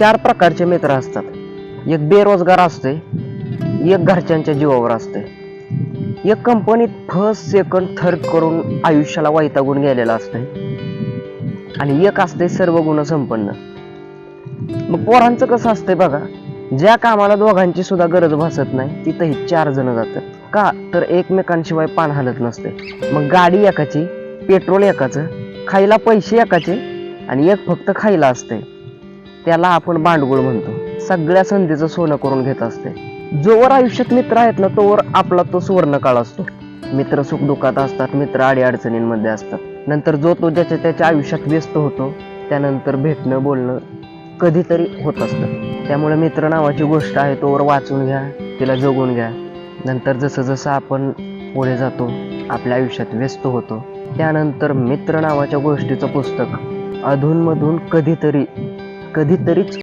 चार प्रकारचे मित्र असतात. एक बेरोजगार असते, एक घरच्यांच्या जीवावर असते, एक कंपनीत फर्स्ट सेकंड थर्ड करून आयुष्याला वैतागून गेलेला असते, आणि एक असते सर्व गुण संपन्न. मग पोरांचं कसं असतंय बघा, ज्या कामाला दोघांची सुद्धा गरज भासत नाही तिथंही चार जण जातात. का तर एकमेकांशिवाय पान हलत नसते. मग गाडी एकाची, पेट्रोल एकाचं, खायला पैसे एकाचे, आणि एक फक्त खायला असते. त्याला आपण भांडगुळ म्हणतो. सगळ्या संधीचं सोनं करून घेत असते. जोवर आयुष्यात मित्र आहेत ना, तोवर आपला तो सुवर्ण काळ असतो. मित्र सुखदुःखात असतात, मित्र अडीअडचणींमध्ये असतात. नंतर जो तो ज्याच्या त्याच्या आयुष्यात व्यस्त होतो, त्यानंतर भेटणं बोलणं कधीतरी होत असतं. त्यामुळे मित्र नावाची गोष्ट आहे तोवर वाचून घ्या, तिला जगून घ्या. नंतर जसं जसं आपण पुढे जातो, आपल्या आयुष्यात व्यस्त होतो, त्यानंतर मित्र नावाच्या गोष्टीचं पुस्तक अधूनमधून कधीतरीच